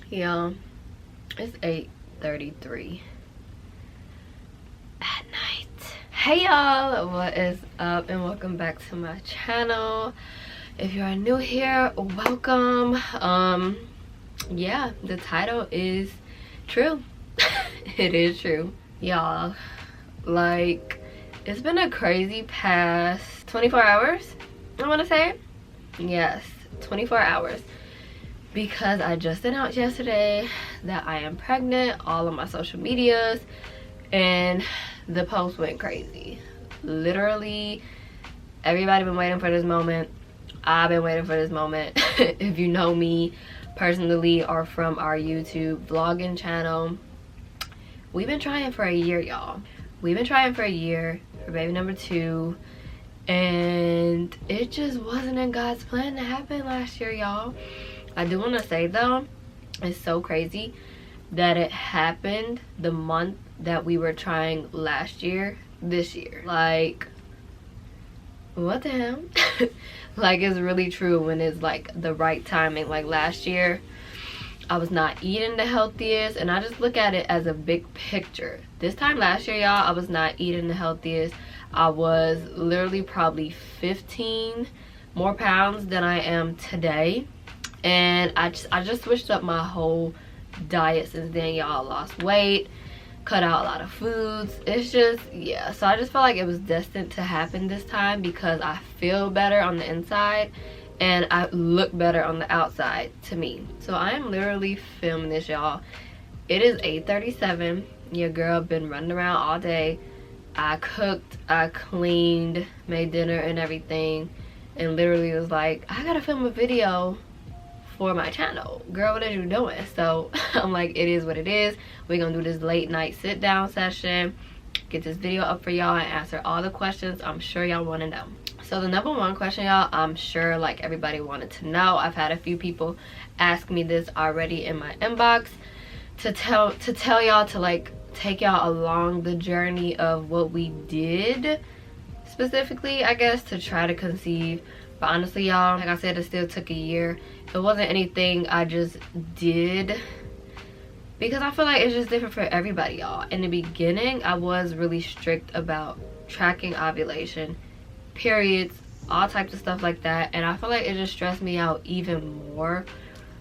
Yeah, it's 8:33 at night. Hey y'all, what is up and welcome back to my channel. If you are new here, welcome. Yeah, the title is true. It is true, y'all. Like, it's been a crazy past 24 hours, I want to say. Yes, 24 hours, because I just announced yesterday that I am pregnant, all of my social medias, and the post went crazy. Literally everybody been waiting for this moment. I've been waiting for this moment. If you know me personally or from our YouTube vlogging channel, we've been trying for a year, y'all. We've been trying for a year for baby number 2, and it just wasn't in God's plan to happen last year, y'all. I do want to say though, it's so crazy that it happened the month that we were trying last year, this year. Like, what the hell? Like, it's really true when it's like the right timing. Like last year, I was not eating the healthiest, and I just look at it as a big picture. This time last year, y'all, I was not eating the healthiest. I was literally probably 15 more pounds than I am today, and I just switched up my whole diet since then, y'all. Lost weight, cut out a lot of foods. It's just, yeah, so I just felt like it was destined to happen this time, because I feel better on the inside and I look better on the outside, to me. So I am literally filming this, y'all. It is 8:37. Your girl been running around all day. I cooked, I cleaned, made dinner and everything, and literally was like, I gotta film a video for my channel. Girl, what are you doing? So I'm like, it is what it is. We're gonna do this late night sit down session, get this video up for y'all, and answer all the questions I'm sure y'all want to know. So the number one question, y'all, I'm sure like everybody wanted to know. I've had a few people ask me this already in my inbox, to tell y'all to like take y'all along the journey of what we did specifically, I guess, to try to conceive. But honestly, y'all, like I said, it still took a year. It wasn't anything I just did, because I feel like it's just different for everybody, y'all. In the beginning, I was really strict about tracking ovulation, periods, all types of stuff like that, and I feel like it just stressed me out even more,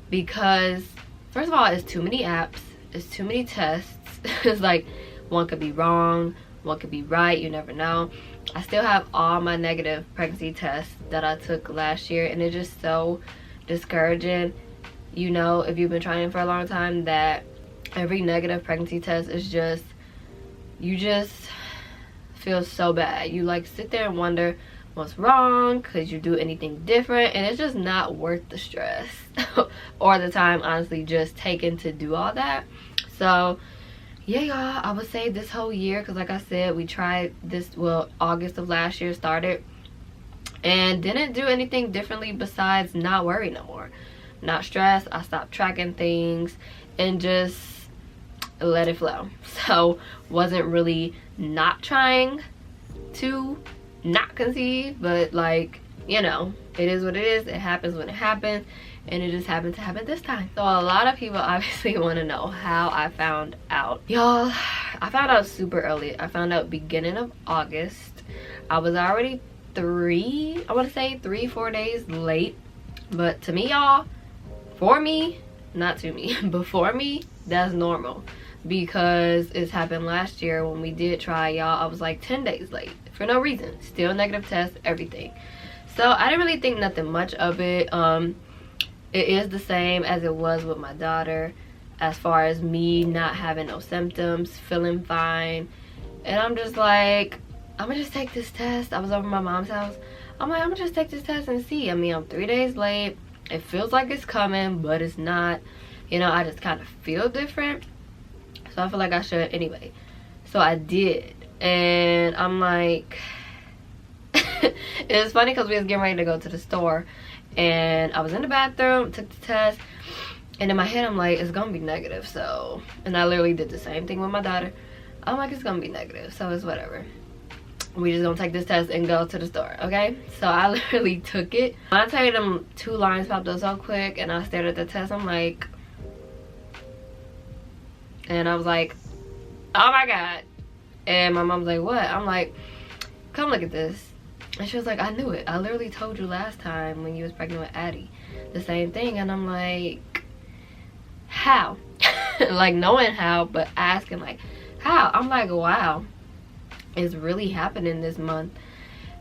because first of all, it's too many apps, it's too many tests. It's like one could be wrong, one could be right, you never know. I still have all my negative pregnancy tests that I took last year, and it's just so discouraging, you know, if you've been trying for a long time, that every negative pregnancy test is just, you just feel so bad. You like sit there and wonder what's wrong, could you do anything different, and it's just not worth the stress or the time, honestly, just taken to do all that. So yeah, y'all, I would say this whole year, because like I said, we tried this, well, August of last year started, and didn't do anything differently besides not worry no more, not stress. I stopped tracking things and just let it flow. So wasn't really not trying to not conceive, but like, you know, it is what it is. It happens when it happens, and it just happened to happen this time. So a lot of people obviously want to know how I found out. Y'all, I found out super early. I found out beginning of August. I was already 3-4 days late, but to me, y'all, for me, not to me, but for me, that's normal, because it's happened last year when we did try, y'all. I was like 10 days late for no reason, still negative test, everything. So I didn't really think nothing much of it. It is the same as it was with my daughter, as far as me not having no symptoms, feeling fine, and I'm just like, I'm gonna just take this test. I was over at my mom's house. I'm like, I'm gonna just take this test and see. I mean, I'm 3 days late. It feels like it's coming, but it's not. You know, I just kind of feel different, so I feel like I should anyway. So I did, and I'm like, it was funny because we was getting ready to go to the store, and I was in the bathroom, took the test, and in my head I'm like, it's gonna be negative. So, and I literally did the same thing with my daughter. I'm like, it's gonna be negative, so it's whatever. We just gonna take this test and go to the store, okay? So I literally took it. When I tell you them 2 lines popped up so quick and I stared at the test, I'm like, And I was like, oh my God. And my mom's like, what? I'm like, come look at this. And she was like, I knew it. I literally told you last time when you was pregnant with Addie the same thing. And I'm like, how? Like, knowing how, but asking like, how? I'm like, wow, it's really happening this month.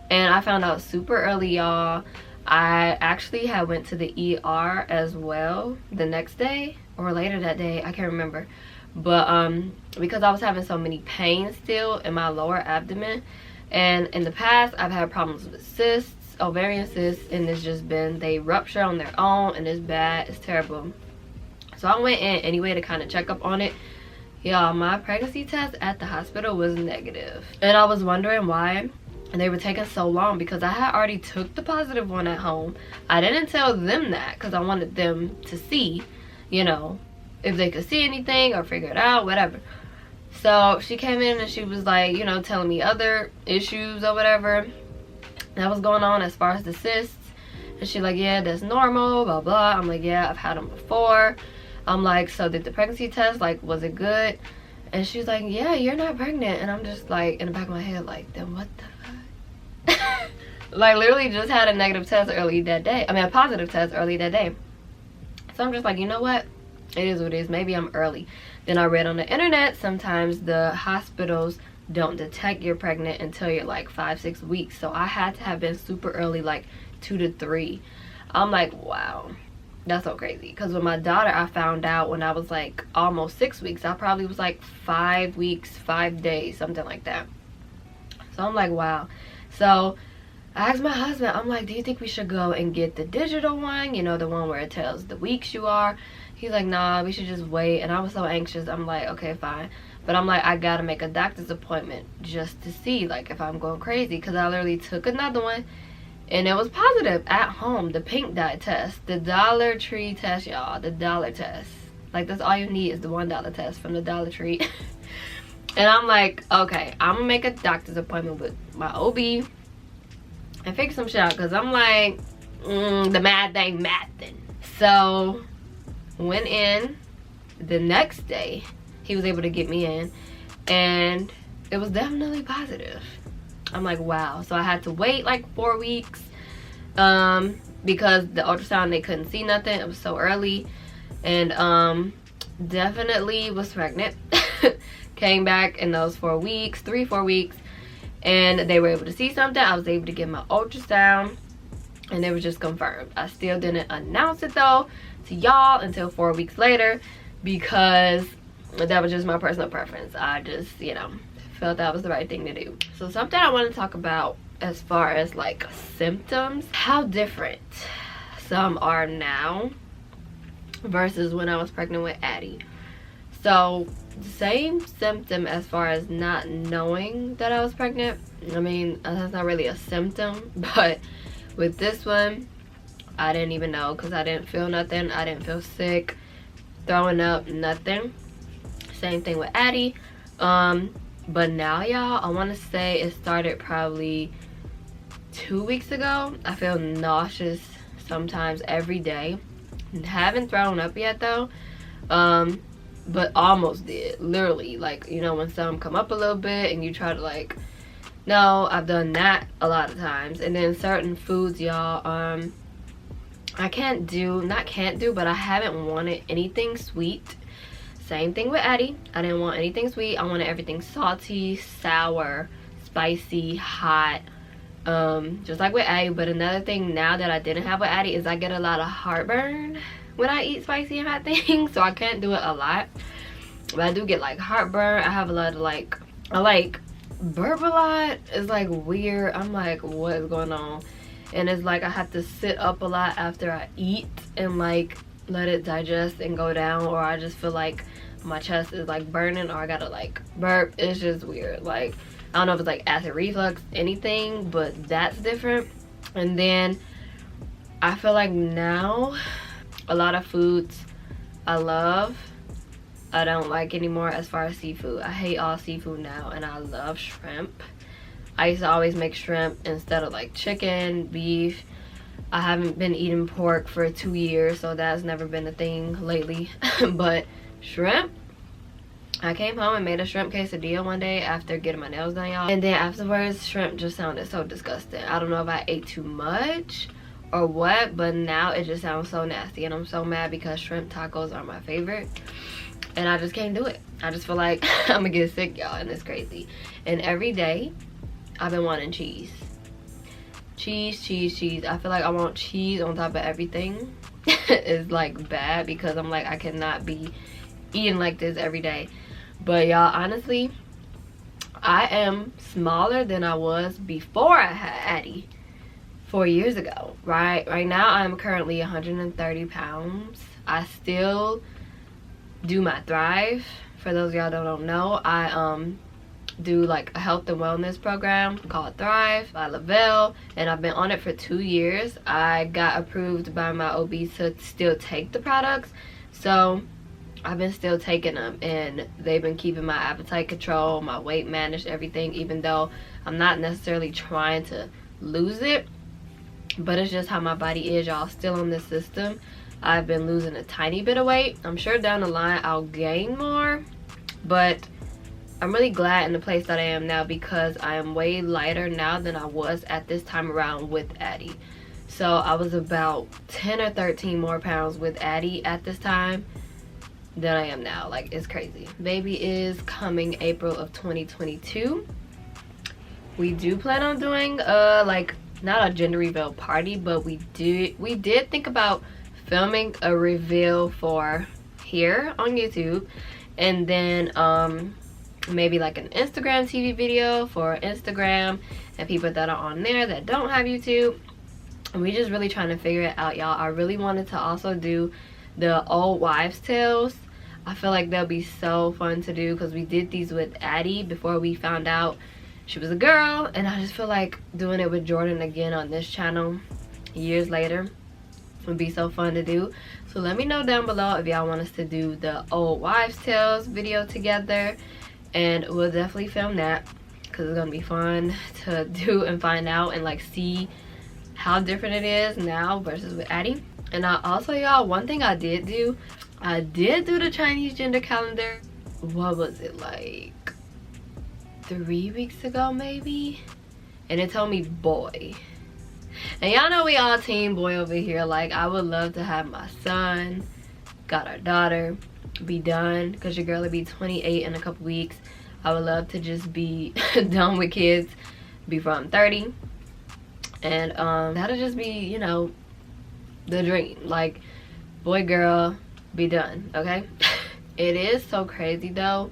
And I found out super early, y'all. I actually had went to the ER as well the next day or later that day, I can't remember. But because I was having so many pains still in my lower abdomen, and in the past I've had problems with cysts, ovarian cysts, and it's just been, they rupture on their own and it's bad, it's terrible. So I went in anyway to kind of check up on it. Y'all, my pregnancy test at the hospital was negative, and I was wondering why and they were taking so long, because I had already took the positive one at home. I didn't tell them that because I wanted them to see, you know, if they could see anything or figure it out, whatever. So she came in and she was like, you know, telling me other issues or whatever that was going on as far as the cysts. And she like, yeah, that's normal, blah blah. I'm like, yeah, I've had them before. I'm like, so did the pregnancy test, like, was it good? And she's like, yeah, you're not pregnant. And I'm just like, in the back of my head, like, then what the fuck? Like, literally just had a negative test early that day. I mean, a positive test early that day. So I'm just like, you know what? It is what it is. Maybe I'm early. Then I read on the internet, sometimes the hospitals don't detect you're pregnant until you're like 5-6 weeks. So I had to have been super early, like 2 to 3. I'm like, wow, that's so crazy. Because with my daughter, I found out when I was like almost 6 weeks. I probably was like 5 weeks, 5 days, something like that. So I'm like, wow. So I asked my husband, I'm like, do you think we should go and get the digital one? You know, the one where it tells the weeks you are. He's like, nah, we should just wait. And I was so anxious. I'm like, okay, fine. But I'm like, I gotta make a doctor's appointment just to see, like, if I'm going crazy. Because I literally took another one and it was positive at home. The pink dye test, the Dollar Tree test, y'all, the dollar test. Like, that's all you need is the $1 test from the Dollar Tree. And I'm like, okay, I'm gonna make a doctor's appointment with my OB and figure some shit out, because I'm like, the math ain't mathing. So went in the next day. He was able to get me in and it was definitely positive. I'm like, wow. So I had to wait like 4 weeks because the ultrasound, they couldn't see nothing. It was so early. And definitely was pregnant. Came back in those 4 weeks, 3-4 weeks, and they were able to see something. I was able to get my ultrasound and they were just confirmed. I still didn't announce it though to y'all until 4 weeks later, because that was just my personal preference. I just, you know, felt that was the right thing to do. So something I want to talk about as far as like symptoms, how different some are now versus when I was pregnant with Addie. So the same symptom as far as not knowing that I was pregnant. I mean, that's not really a symptom, but with this one, I didn't even know, because I didn't feel nothing. I didn't feel sick, throwing up, nothing. Same thing with Addie. But now, y'all, I want to say it started probably 2 weeks ago. I feel nauseous sometimes every day. Haven't thrown up yet though, but almost did. Literally, like, you know, when some come up a little bit and you try to like, no, I've done that a lot of times. And then certain foods, y'all, I can't do, not can't do, but I haven't wanted anything sweet. Same thing with Addie. I didn't want anything sweet. I wanted everything salty, sour, spicy, hot, just like with Addie. But another thing now that I didn't have with Addie is I get a lot of heartburn when I eat spicy and hot things, so I can't do it a lot. But I do get like heartburn. I have a lot of like, I like burp a lot. It's like weird. I'm like, what is going on? And it's like I have to sit up a lot after I eat and like let it digest and go down, or I just feel like my chest is like burning, or I gotta like burp. It's just weird. Like, I don't know if it's like acid reflux, anything, but that's different. And then I feel like now a lot of foods I love, I don't like anymore as far as seafood. I hate all seafood now, and I love shrimp. I used to always make shrimp instead of like chicken, beef. I haven't been eating pork for 2 years, so that's never been a thing lately. But shrimp, I came home and made a shrimp quesadilla one day after getting my nails done, y'all. And then afterwards, shrimp just sounded so disgusting. I don't know if I ate too much or what, but now it just sounds so nasty. And I'm so mad because shrimp tacos are my favorite. And I just can't do it. I just feel like I'm gonna get sick, y'all, and it's crazy. And every day, I've been wanting cheese. Cheese, cheese, cheese. I feel like I want cheese on top of everything. It's like bad because I'm like, I cannot be eating like this every day. But y'all, honestly, I am smaller than I was before I had Addie 4 years ago. Right now I'm currently 130 pounds. I still do my Thrive. For those of y'all that don't know, I do like a health and wellness program called Thrive by Lavelle, and I've been on it for 2 years. I got approved by my OB to still take the products, so I've been still taking them, and they've been keeping my appetite control, my weight managed, everything, even though I'm not necessarily trying to lose it, but it's just how my body is, y'all. Still on this system. I've been losing a tiny bit of weight. I'm sure down the line I'll gain more, but I'm really glad in the place that I am now because I am way lighter now than I was at this time around with Addie. So I was about 10 or 13 more pounds with Addie at this time than I am now. Like, it's crazy. Baby is coming April of 2022. We do plan on doing like, not a gender reveal party, but we did think about filming a reveal for here on YouTube, and then maybe like an Instagram TV video for Instagram and people that are on there that don't have YouTube. And we just really trying to figure it out, y'all. I really wanted to also do the old wives tales. I feel like they'll be so fun to do because we did these with Addie before we found out she was a girl, and I just feel like doing it with Jordan again on this channel years later would be so fun to do. So let me know down below if y'all want us to do the old wives tales video together, and we'll definitely film that because it's gonna be fun to do and find out and like see how different it is now versus with Addie. And I also, y'all, one thing I did do the Chinese gender calendar. What was it, like 3 weeks ago maybe? And it told me boy. And y'all know we all team boy over here. Like, I would love to have my son, got our daughter, be done, because your girl will be 28 in a couple weeks. I would love to just be done with kids before I'm 30. And that'll just be, you know, the dream. Like, boy, girl, be done, okay? It is so crazy though,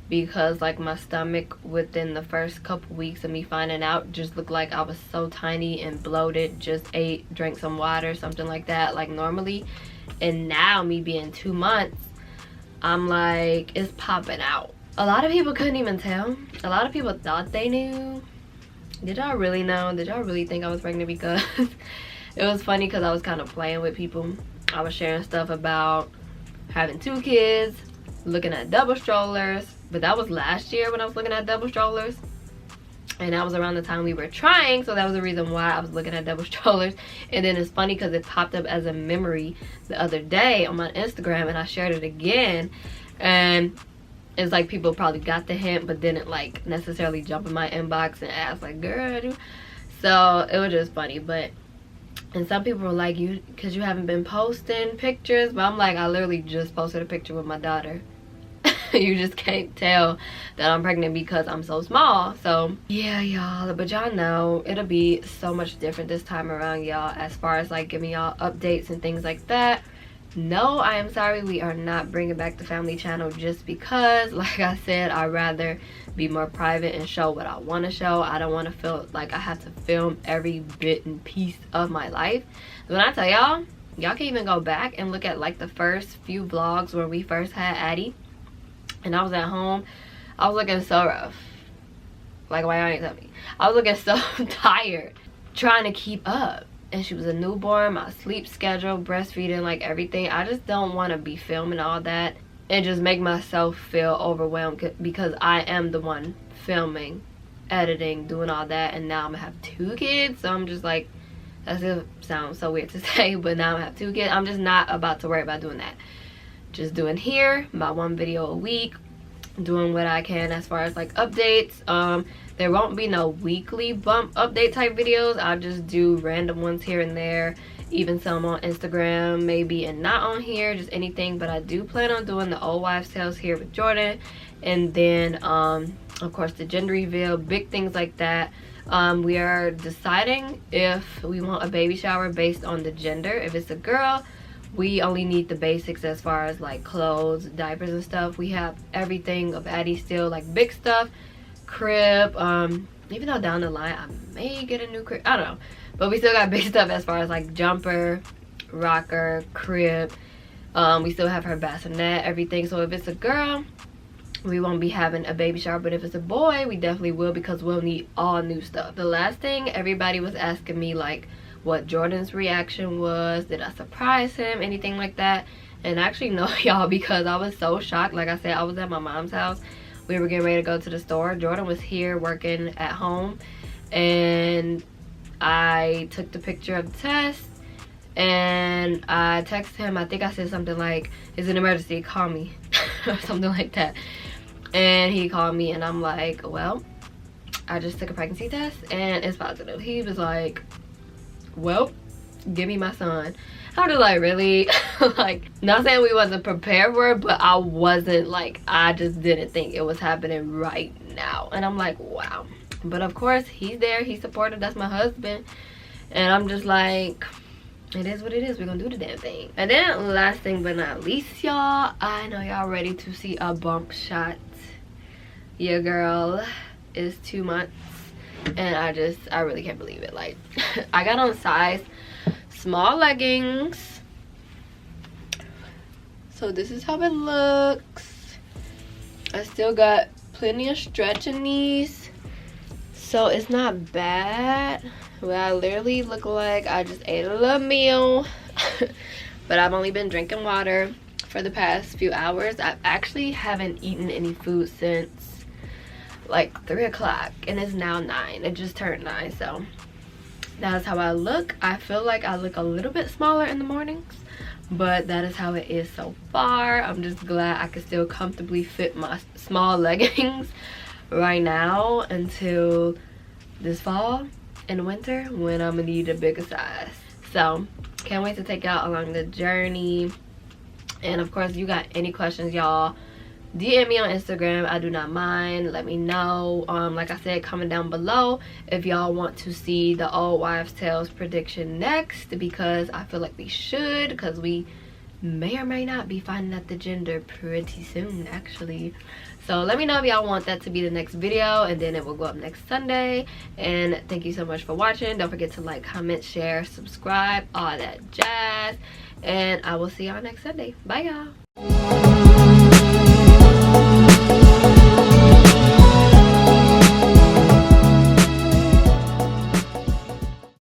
because like my stomach within the first couple weeks of me finding out just looked like I was so tiny and bloated. Just drank some water, something like that, like normally. And now me being 2 months, I'm like, it's popping out. A lot of people couldn't even tell. A lot of people thought they knew. Did y'all really know? Did y'all really think I was pregnant? Because it was funny because I was kind of playing with people. I was sharing stuff about having 2 kids, looking at double strollers, but that was last year when I was looking at double strollers, and that was around the time we were trying, so that was the reason why I was looking at double strollers. And then it's funny because it popped up as a memory the other day on my Instagram, and I shared it again, and it's like people probably got the hint but didn't like necessarily jump in my inbox and ask like, girl, so it was just funny. But and some people were like, you, because you haven't been posting pictures. But I'm like, I literally just posted a picture with my daughter. You just can't tell that I'm pregnant because I'm so small. So yeah, y'all, but y'all know it'll be so much different this time around, y'all, as far as like giving y'all updates and things like that. No, I am sorry, we are not bringing back the family channel just because, like I said, I'd rather be more private and show what I want to show. I don't want to feel like I have to film every bit and piece of my life. When I tell y'all, y'all can even go back and look at like the first few vlogs when we first had Addie and I was at home. I was looking so rough. Like, why y'all ain't tell me? I was looking so tired trying to keep up. And she was a newborn, my sleep schedule, breastfeeding, like everything. I just don't want to be filming all that and just make myself feel overwhelmed because I am the one filming, editing, doing all that. And now I'm gonna have 2 kids. So I'm just like, that still sounds so weird to say, but now I have 2 kids. I'm just not about to worry about doing that. Just doing here, about 1 video a week. doing what I can as far as like updates. There won't be no weekly bump update type videos. I'll just do random ones here and there, even some on Instagram maybe, and not on here, just anything. But I do plan on doing the old wives tales here with Jordan, and then of course the gender reveal, big things like that. We are deciding if we want a baby shower based on the gender. If it's a girl, we only need the basics as far as like clothes, diapers and stuff. We have everything of Addie still, like big stuff, crib, even though down the line I may get a new crib, I don't know, but we still got big stuff as far as like jumper, rocker, crib. We still have her bassinet, everything. So if it's a girl, we won't be having a baby shower, but if it's a boy, we definitely will, because we'll need all new stuff. The last thing everybody was asking me, like, what Jordan's reaction was, did I surprise him, anything like that. And actually no, y'all, because I was so shocked. Like I said, I was at my mom's house, we were getting ready to go to the store. Jordan was here working at home, and I took the picture of the test and I texted him. I think I said something like, it's an emergency, call me, or something like that. And he called me and I'm like, well, I just took a pregnancy test and it's positive. He was like, well, give me my son. I'm just like, really? Like, not saying we wasn't prepared for it, but I wasn't, like, I just didn't think it was happening right now. And I'm like, wow. But of course he's there, he's supportive, that's my husband. And I'm just like, it is what it is, we're gonna do the damn thing. And then last thing but not least, y'all, I know y'all ready to see a bump shot. Your girl is 2 months and I really can't believe it. Like, I got on size small leggings, so this is how it looks. I still got plenty of stretch in these, so it's not bad. Well, I literally look like I just ate a little meal. But I've only been drinking water for the past few hours. I actually haven't eaten any food since like 3 o'clock, and it's now 9. It just turned 9, so that's how I look. I feel like I look a little bit smaller in the mornings, but that is how it is so far. I'm just glad I can still comfortably fit my small leggings right now until this fall and winter, when I'm gonna need a bigger size. So can't wait to take y'all along the journey. And of course, you got any questions, y'all, DM me on Instagram. I do not mind. Let me know. Like I said, comment down below if y'all want to see the old wives tales prediction next, because I feel like we should, because we may or may not be finding out the gender pretty soon, actually. So let me know if y'all want that to be the next video, and then it will go up next Sunday. And thank you so much for watching. Don't forget to like, comment, share, subscribe, all that jazz, and I will see y'all next Sunday. Bye, y'all.